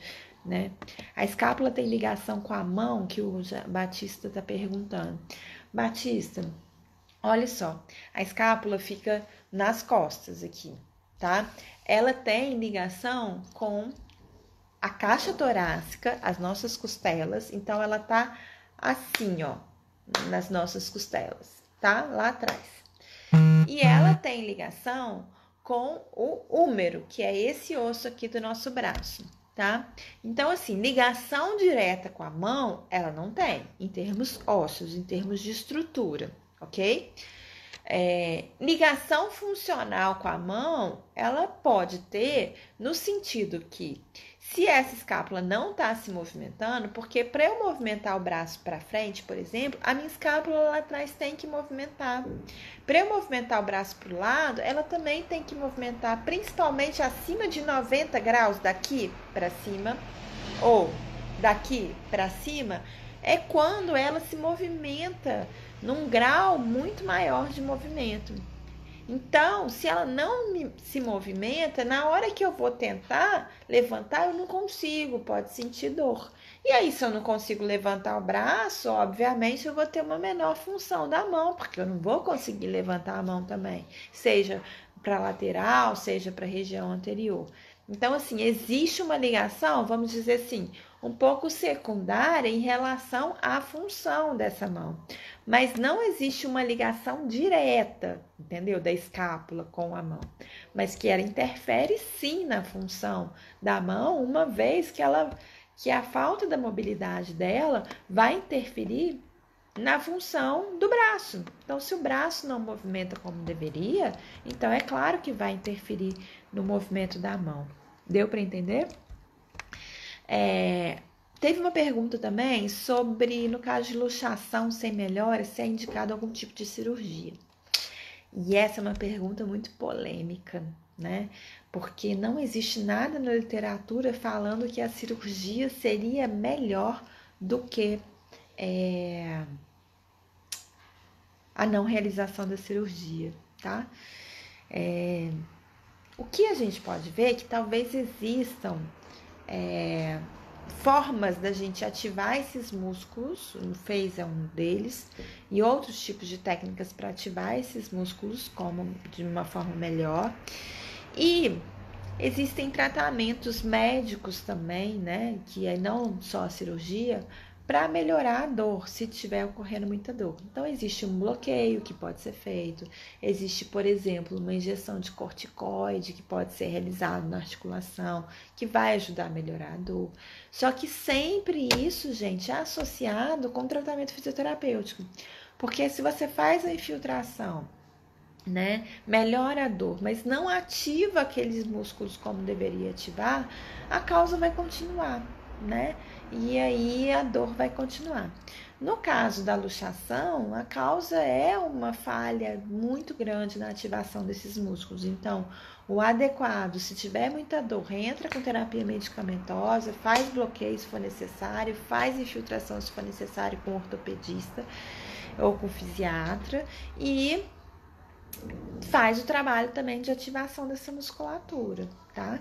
S1: né? A escápula tem ligação com a mão, que o Batista está perguntando. Batista, olha só, a escápula fica nas costas aqui, tá? Ela tem ligação com a caixa torácica, as nossas costelas, então ela tá assim, ó, nas nossas costelas, tá? Lá atrás. E ela tem ligação com o húmero, que é esse osso aqui do nosso braço, tá? Então, assim, ligação direta com a mão, ela não tem, em termos ósseos, em termos de estrutura, ok? Ligação funcional com a mão, ela pode ter no sentido que se essa escápula não está se movimentando, porque para eu movimentar o braço para frente, por exemplo, a minha escápula lá atrás tem que movimentar. Para eu movimentar o braço para o lado, ela também tem que movimentar, principalmente acima de 90 graus daqui para cima ou daqui para cima, é quando ela se movimenta num grau muito maior de movimento. Então, se ela não se movimenta, na hora que eu vou tentar levantar, eu não consigo, pode sentir dor. E aí, se eu não consigo levantar o braço, obviamente eu vou ter uma menor função da mão, porque eu não vou conseguir levantar a mão também, seja para lateral, seja para a região anterior. Então, assim, existe uma ligação, vamos dizer assim, um pouco secundária em relação à função dessa mão. Mas não existe uma ligação direta, entendeu? Da escápula com a mão. Mas que ela interfere sim na função da mão, uma vez que a falta da mobilidade dela vai interferir na função do braço. Então, se o braço não movimenta como deveria, então é claro que vai interferir no movimento da mão. Deu para entender? Teve uma pergunta também sobre, no caso de luxação sem melhora, se é indicado algum tipo de cirurgia. E essa é uma pergunta muito polêmica, né? Porque não existe nada na literatura falando que a cirurgia seria melhor do que a não realização da cirurgia, tá? O que a gente pode ver é que talvez existam formas da gente ativar esses músculos, o FACE é um deles, e outros tipos de técnicas para ativar esses músculos como de uma forma melhor. E existem tratamentos médicos também, né, que é não só a cirurgia, para melhorar a dor, se estiver ocorrendo muita dor. Então, existe um bloqueio que pode ser feito, existe, por exemplo, uma injeção de corticoide que pode ser realizada na articulação, que vai ajudar a melhorar a dor. Só que sempre isso, gente, é associado com tratamento fisioterapêutico. Porque se você faz a infiltração né? Melhora a dor, mas não ativa aqueles músculos como deveria ativar, a causa vai continuar, né? E aí a dor vai continuar. No caso da luxação, a causa é uma falha muito grande na ativação desses músculos. Então, o adequado, se tiver muita dor, entra com terapia medicamentosa, faz bloqueio se for necessário, faz infiltração se for necessário com ortopedista ou com fisiatra e faz o trabalho também de ativação dessa musculatura, tá?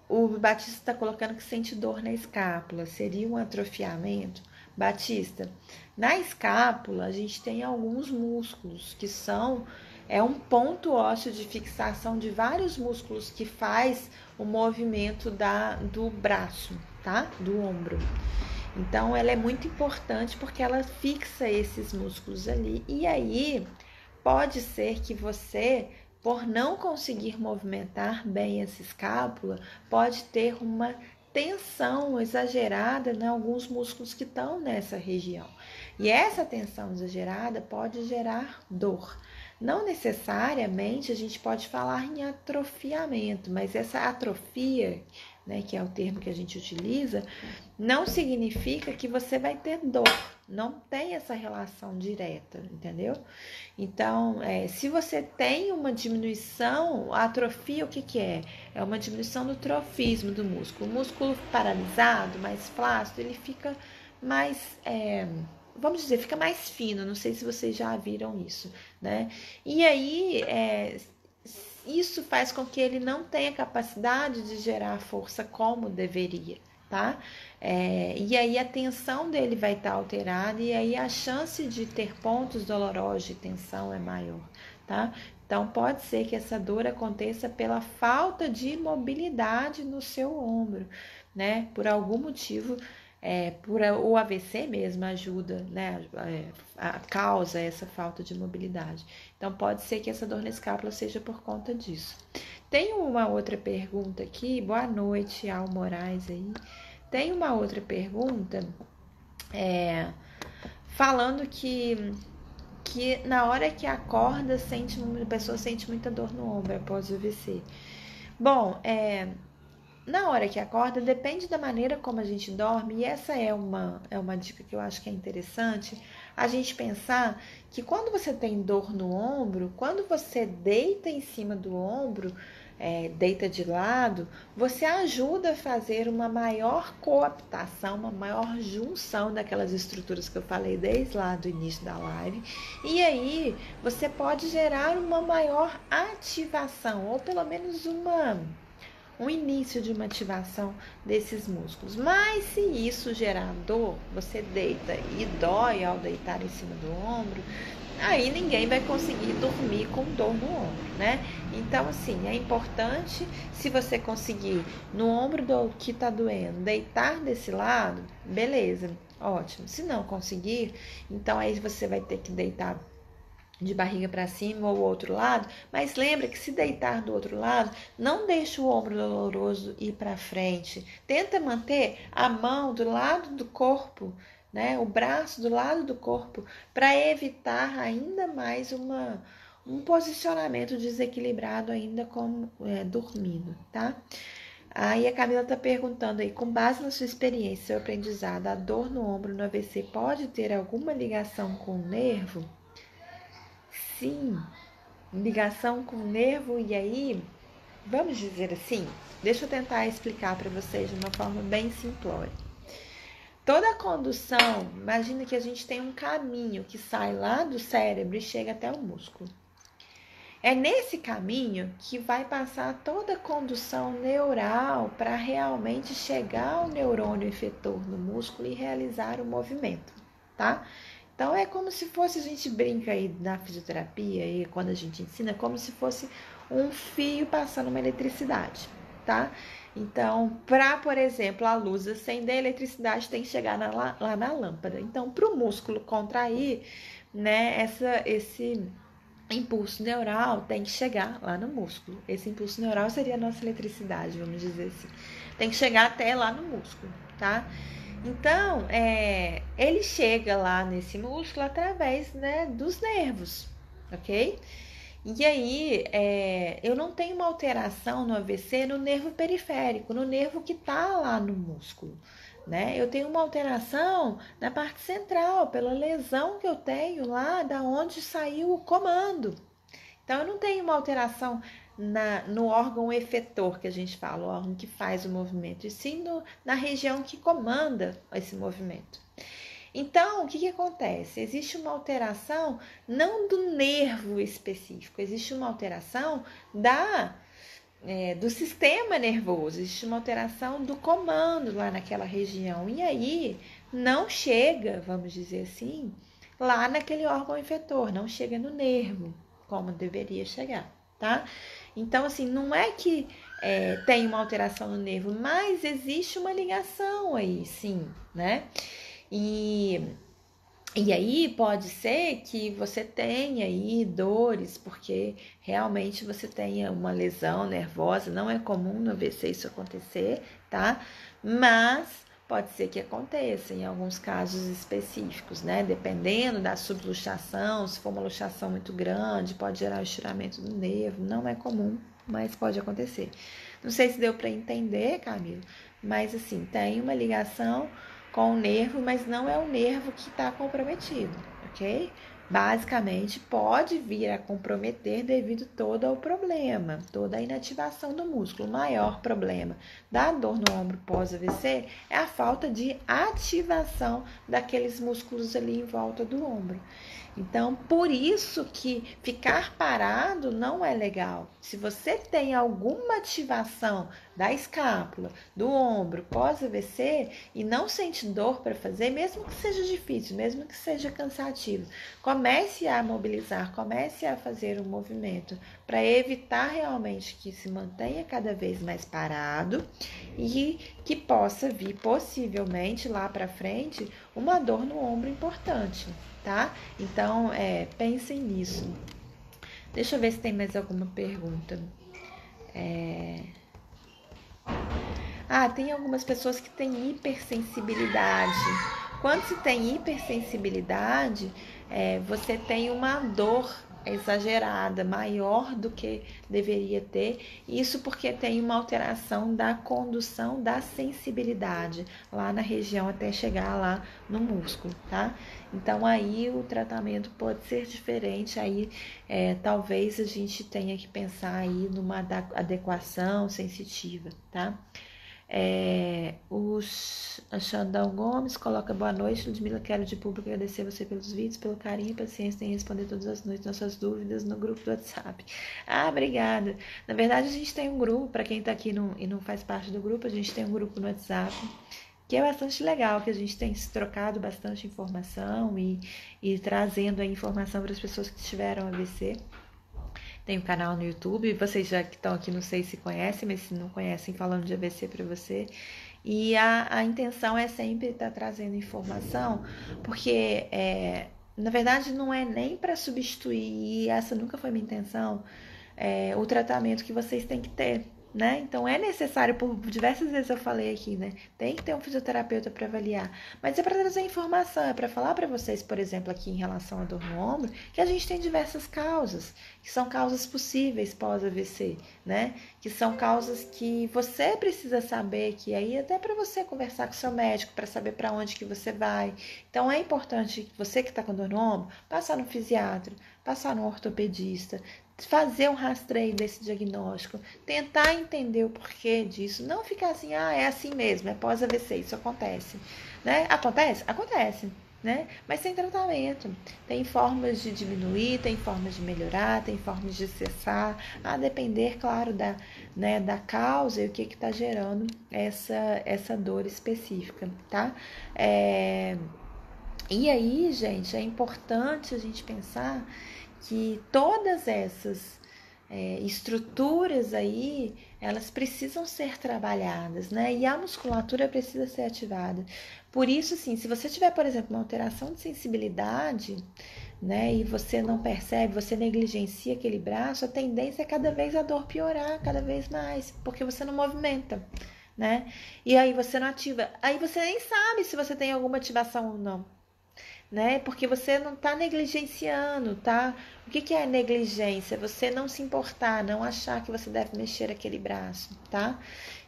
S1: O Batista está colocando que sente dor na escápula, seria um atrofiamento? Batista, na escápula a gente tem alguns músculos que é um ponto ósseo de fixação de vários músculos que faz o movimento do braço, tá? Do ombro. Então, ela é muito importante porque ela fixa esses músculos ali. E aí, pode ser que você, por não conseguir movimentar bem essa escápula, pode ter uma tensão exagerada em alguns músculos que estão nessa região. E essa tensão exagerada pode gerar dor. Não necessariamente a gente pode falar em atrofiamento, mas essa atrofia, né, que é o termo que a gente utiliza, não significa que você vai ter dor. Não tem essa relação direta, entendeu? Então, se você tem uma diminuição, a atrofia, o que é? É uma diminuição do trofismo do músculo. O músculo paralisado, mais flácido, ele fica mais... vamos dizer, fica mais fino, não sei se vocês já viram isso, né? E aí, isso faz com que ele não tenha capacidade de gerar força como deveria, tá? E aí a tensão dele vai estar alterada e aí a chance de ter pontos dolorosos de tensão é maior, tá? Então, pode ser que essa dor aconteça pela falta de mobilidade no seu ombro, né? Por algum motivo... o AVC mesmo ajuda, né? Causa essa falta de mobilidade. Então, pode ser que essa dor na escápula seja por conta disso. Tem uma outra pergunta aqui. Boa noite, Al Moraes aí. Tem uma outra pergunta falando que na hora que acorda, a pessoa sente muita dor no ombro após o AVC. Bom, na hora que acorda, depende da maneira como a gente dorme, e essa é uma dica que eu acho que é interessante, a gente pensar que quando você tem dor no ombro, quando você deita em cima do ombro, deita de lado, você ajuda a fazer uma maior coaptação, uma maior junção daquelas estruturas que eu falei desde lá do início da live, e aí você pode gerar uma maior ativação, ou pelo menos um início de uma ativação desses músculos. Mas se isso gerar dor, você deita e dói ao deitar em cima do ombro, aí ninguém vai conseguir dormir com dor no ombro, né? Então, assim, é importante, se você conseguir no ombro que tá doendo, deitar desse lado, beleza, ótimo. Se não conseguir, então aí você vai ter que deitar de barriga para cima ou o outro lado, mas lembra que se deitar do outro lado, não deixa o ombro doloroso ir para frente. Tenta manter a mão do lado do corpo, né? O braço do lado do corpo, para evitar ainda mais um posicionamento desequilibrado ainda como dormindo, tá? Aí a Camila está perguntando aí, com base na sua experiência, seu aprendizado, a dor no ombro no AVC pode ter alguma ligação com o nervo? Sim, ligação com o nervo, e aí, vamos dizer assim, deixa eu tentar explicar para vocês de uma forma bem simplória. Toda a condução, imagina que a gente tem um caminho que sai lá do cérebro e chega até o músculo. É nesse caminho que vai passar toda a condução neural para realmente chegar ao neurônio efetor no músculo e realizar o movimento, tá? Então, é como se fosse, a gente brinca aí na fisioterapia e quando a gente ensina, como se fosse um fio passando uma eletricidade, tá? Então, para, por exemplo, a luz acender, a eletricidade tem que chegar lá na lâmpada. Então, para o músculo contrair, né, esse impulso neural tem que chegar lá no músculo. Esse impulso neural seria a nossa eletricidade, vamos dizer assim. Tem que chegar até lá no músculo, tá? Então, ele chega lá nesse músculo através, né, dos nervos, ok? E aí, eu não tenho uma alteração no AVC no nervo periférico, no nervo que está lá no músculo, né? Eu tenho uma alteração na parte central, pela lesão que eu tenho lá da onde saiu o comando. Então, eu não tenho uma alteração no órgão efetor, que a gente fala, o órgão que faz o movimento, e sim na região que comanda esse movimento. Então, o que acontece? Existe uma alteração não do nervo específico, existe uma alteração do sistema nervoso, existe uma alteração do comando lá naquela região. E aí, não chega, vamos dizer assim, lá naquele órgão efetor, não chega no nervo, como deveria chegar, tá? Então, assim, não é que tem uma alteração no nervo, mas existe uma ligação aí, sim, né? E aí pode ser que você tenha aí dores, porque realmente você tenha uma lesão nervosa, não é comum no AVC isso acontecer, tá? Mas pode ser que aconteça em alguns casos específicos, né? Dependendo da subluxação, se for uma luxação muito grande, pode gerar um estiramento do nervo, não é comum, mas pode acontecer. Não sei se deu para entender, Camilo, mas assim, tem uma ligação com o nervo, mas não é o nervo que está comprometido, ok? Basicamente, pode vir a comprometer devido todo ao problema, toda a inativação do músculo. O maior problema da dor no ombro pós-AVC é a falta de ativação daqueles músculos ali em volta do ombro. Então, por isso que ficar parado não é legal. Se você tem alguma ativação da escápula, do ombro, pós-AVC e não sente dor para fazer, mesmo que seja difícil, mesmo que seja cansativo, comece a mobilizar, comece a fazer um movimento para evitar realmente que se mantenha cada vez mais parado e que possa vir possivelmente lá para frente uma dor no ombro importante. Tá? Então, pensem nisso. Deixa eu ver se tem mais alguma pergunta. Tem algumas pessoas que têm hipersensibilidade. Quando se tem hipersensibilidade, você tem uma dor exagerada, maior do que deveria ter. Isso porque tem uma alteração da condução da sensibilidade lá na região até chegar lá no músculo, tá? Então aí o tratamento pode ser diferente, aí talvez a gente tenha que pensar aí numa adequação sensitiva, tá? O Xandão Gomes coloca boa noite, Ludmila, quero de público agradecer você pelos vídeos, pelo carinho e paciência em responder todas as noites nossas dúvidas no grupo do WhatsApp. Obrigada. Na verdade, a gente tem um grupo, para quem está aqui e não faz parte do grupo, a gente tem um grupo no WhatsApp que é bastante legal, que a gente tem se trocado bastante informação e trazendo a informação para as pessoas que tiveram AVC. Tem um canal no YouTube, vocês já que estão aqui não sei se conhecem, mas se não conhecem, falando de AVC para você. E a intenção é sempre estar trazendo informação, porque na verdade não é nem para substituir, e essa nunca foi minha intenção, o tratamento que vocês têm que ter, né? Então é necessário, por diversas vezes eu falei aqui, né? Tem que ter um fisioterapeuta para avaliar, mas é para trazer informação, é para falar para vocês, por exemplo, aqui em relação à dor no ombro, que a gente tem diversas causas, que são causas possíveis pós-AVC, né? Que são causas que você precisa saber, que aí até para você conversar com o seu médico, para saber para onde que você vai. Então é importante que você que está com dor no ombro, passar no fisiatra, passar no ortopedista, fazer um rastreio desse diagnóstico, tentar entender o porquê disso, não ficar assim, é assim mesmo, é pós-AVC, isso acontece, né? Acontece? Acontece, né? Mas tem tratamento, tem formas de diminuir, tem formas de melhorar, tem formas de cessar, a depender, claro, da causa e o que está gerando essa dor específica, tá? E aí, gente, é importante a gente pensar que todas essas estruturas aí, elas precisam ser trabalhadas, né? E a musculatura precisa ser ativada. Por isso, assim, se você tiver, por exemplo, uma alteração de sensibilidade, né, e você não percebe, você negligencia aquele braço, a tendência é cada vez a dor piorar, cada vez mais, porque você não movimenta. né? E aí você não ativa. Aí você nem sabe se você tem alguma ativação ou não, né? Porque você não está negligenciando, tá? O que que é negligência? Você não se importar, não achar que você deve mexer aquele braço, tá?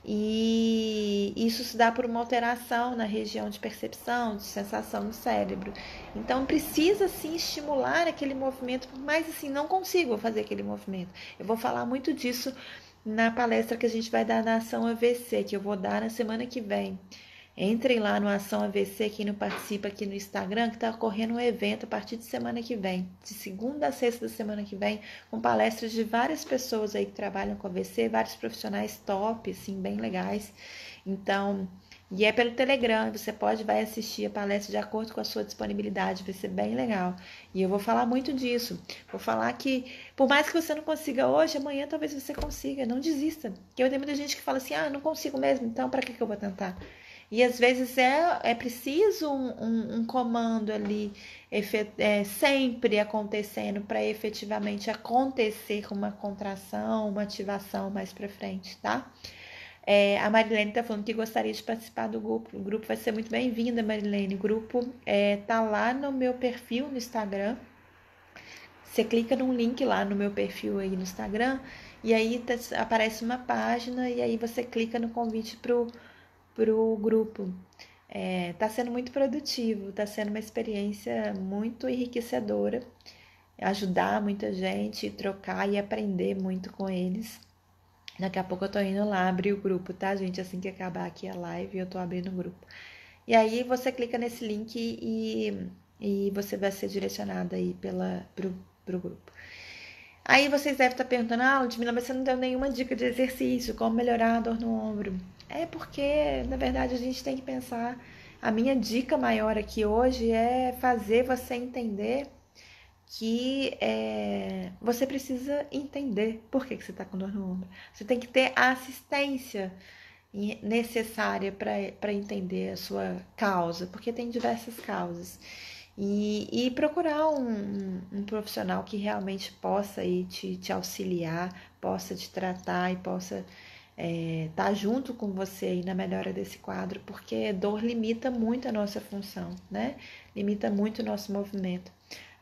S1: E isso se dá por uma alteração na região de percepção, de sensação do cérebro. Então precisa sim estimular aquele movimento, mas assim, não consigo fazer aquele movimento. Eu vou falar muito disso na palestra que a gente vai dar na Ação AVC, que eu vou dar na semana que vem. Entrem lá no Ação AVC, quem não participa aqui no Instagram, que está ocorrendo um evento a partir de semana que vem, de segunda a sexta da semana que vem, com palestras de várias pessoas aí que trabalham com AVC, vários profissionais top, assim, bem legais. Então, e é pelo Telegram, você vai assistir a palestra de acordo com a sua disponibilidade, vai ser bem legal. E eu vou falar muito disso. Vou falar que, por mais que você não consiga hoje, amanhã talvez você consiga, não desista. Porque tem muita gente que fala assim, não consigo mesmo, então para que eu vou tentar? E às vezes é preciso um comando ali sempre acontecendo para efetivamente acontecer uma contração, uma ativação mais para frente, tá? A Marilene está falando que gostaria de participar do grupo. O grupo vai ser muito bem-vinda, Marilene. O grupo tá lá no meu perfil no Instagram. Você clica num link lá no meu perfil aí no Instagram e aí aparece uma página e aí você clica no convite pro grupo. Tá sendo muito produtivo, tá sendo uma experiência muito enriquecedora, ajudar muita gente, trocar e aprender muito com eles. Daqui a pouco eu tô indo lá abrir o grupo, tá, gente? Assim que acabar aqui a live, eu tô abrindo o grupo. E aí você clica nesse link e você vai ser direcionado aí pro grupo. Aí vocês devem estar perguntando, Ludmila, mas você não deu nenhuma dica de exercício, como melhorar a dor no ombro. É porque, na verdade, a gente tem que pensar. A minha dica maior aqui hoje é fazer você entender que você precisa entender por que você está com dor no ombro. Você tem que ter a assistência necessária para entender a sua causa, porque tem diversas causas. E procurar um profissional que realmente possa aí te auxiliar, possa te tratar e possa estar junto com você aí na melhora desse quadro, porque dor limita muito a nossa função, né? Limita muito o nosso movimento.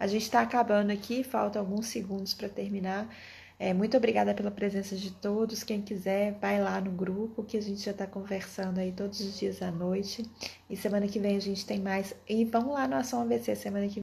S1: A gente está acabando aqui, faltam alguns segundos para terminar. Muito obrigada pela presença de todos. Quem quiser, vai lá no grupo, que a gente já está conversando aí todos os dias à noite. E semana que vem a gente tem mais. E vamos lá no Ação AVC semana que vem.